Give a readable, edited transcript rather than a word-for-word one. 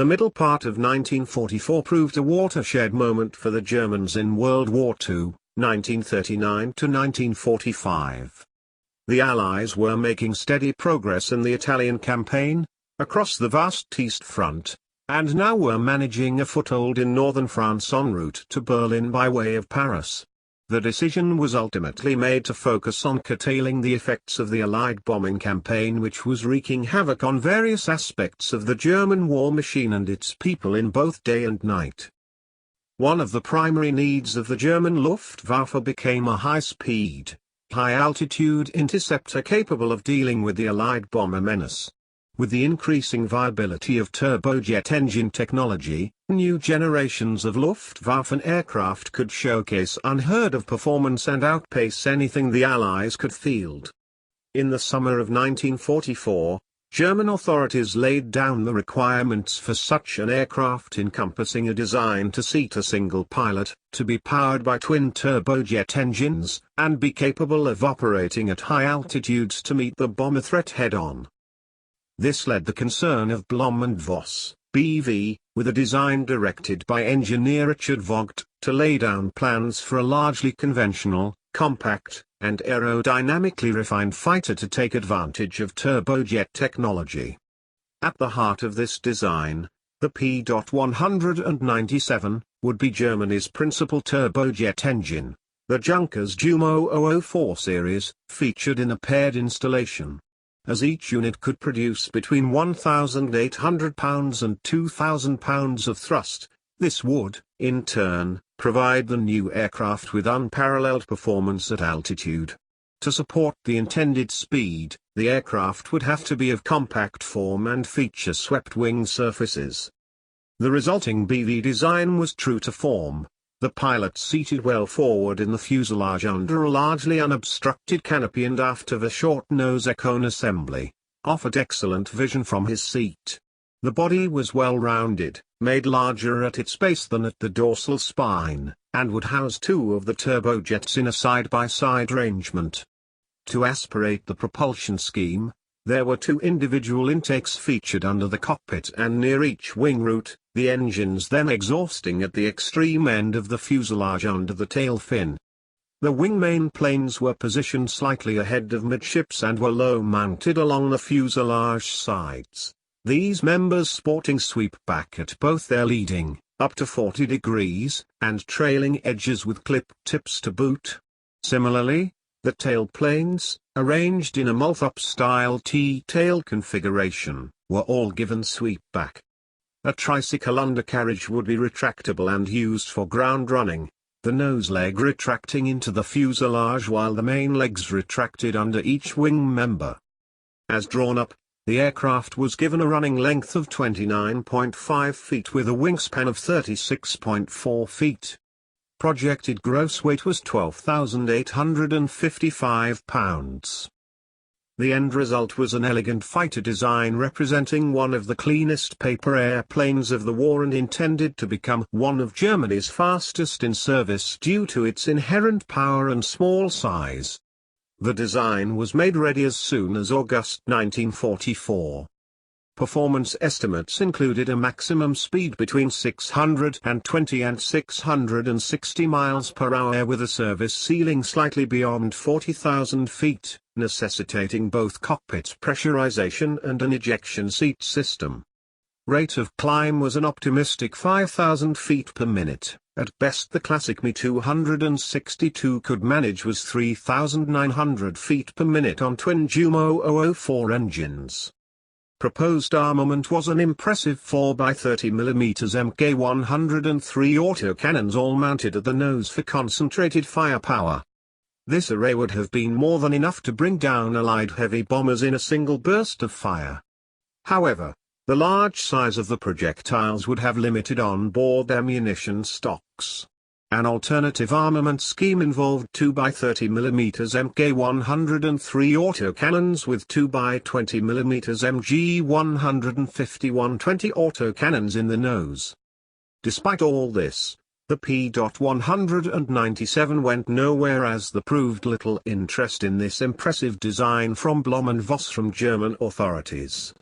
The middle part of 1944 proved a watershed moment for the Germans in World War II, 1939 to 1945. The Allies were making steady progress in the Italian campaign, across the vast East Front, and now were managing a foothold in northern France en route to Berlin by way of Paris. The decision was ultimately made to focus on curtailing the effects of the Allied bombing campaign, which was wreaking havoc on various aspects of the German war machine and its people in both day and night. One of the primary needs of the German Luftwaffe became a high-speed, high-altitude interceptor capable of dealing with the Allied bomber menace. With the increasing viability of turbojet engine technology, new generations of Luftwaffe aircraft could showcase unheard-of performance and outpace anything the Allies could field. In the summer of 1944, German authorities laid down the requirements for such an aircraft, encompassing a design to seat a single pilot, to be powered by twin turbojet engines, and be capable of operating at high altitudes to meet the bomber threat head-on. This led the concern of Blohm Voss, B.V., with a design directed by engineer Richard Vogt, to lay down plans for a largely conventional, compact, and aerodynamically refined fighter to take advantage of turbojet technology. At the heart of this design, the P.197, would be Germany's principal turbojet engine. The Junkers Jumo 004 series, featured in a paired installation. As each unit could produce between 1,800 pounds and 2,000 pounds of thrust, this would, in turn, provide the new aircraft with unparalleled performance at altitude. To support the intended speed, the aircraft would have to be of compact form and feature swept wing surfaces. The resulting BV design was true to form. The pilot seated well forward in the fuselage under a largely unobstructed canopy and after the short nose cone assembly, offered excellent vision from his seat. The body was well rounded, made larger at its base than at the dorsal spine, and would house two of the turbojets in a side-by-side arrangement. To aspirate the propulsion scheme, there were two individual intakes featured under the cockpit and near each wing root, the engines then exhausting at the extreme end of the fuselage under the tail fin. The wing main planes were positioned slightly ahead of midships and were low-mounted along the fuselage sides, these members sporting sweep back at both their leading, up to 40 degrees, and trailing edges with clip tips to boot. Similarly, the tail planes, arranged in a multi-up-style T-tail configuration, were all given sweep back. A tricycle undercarriage would be retractable and used for ground running, the nose leg retracting into the fuselage while the main legs retracted under each wing member. As drawn up, the aircraft was given a running length of 29.5 feet with a wingspan of 36.4 feet. Projected gross weight was 12,855 pounds. The end result was an elegant fighter design representing one of the cleanest paper airplanes of the war and intended to become one of Germany's fastest in service due to its inherent power and small size. The design was made ready as soon as August 1944. Performance estimates included a maximum speed between 620 and 660 miles per hour with a service ceiling slightly beyond 40,000 feet, necessitating both cockpit pressurization and an ejection seat system. Rate of climb was an optimistic 5,000 feet per minute. At best the classic Mi-262 could manage was 3,900 feet per minute on twin Jumo 004 engines. Proposed armament was an impressive 4x30mm Mk103 autocannons all mounted at the nose for concentrated firepower. This array would have been more than enough to bring down Allied heavy bombers in a single burst of fire. However, the large size of the projectiles would have limited on-board ammunition stocks. An alternative armament scheme involved 2x30mm Mk103 autocannons with 2x20mm Mg151-20 autocannons in the nose. Despite all this, the P.197 went nowhere as there proved little interest in this impressive design from Blohm Voss from German authorities.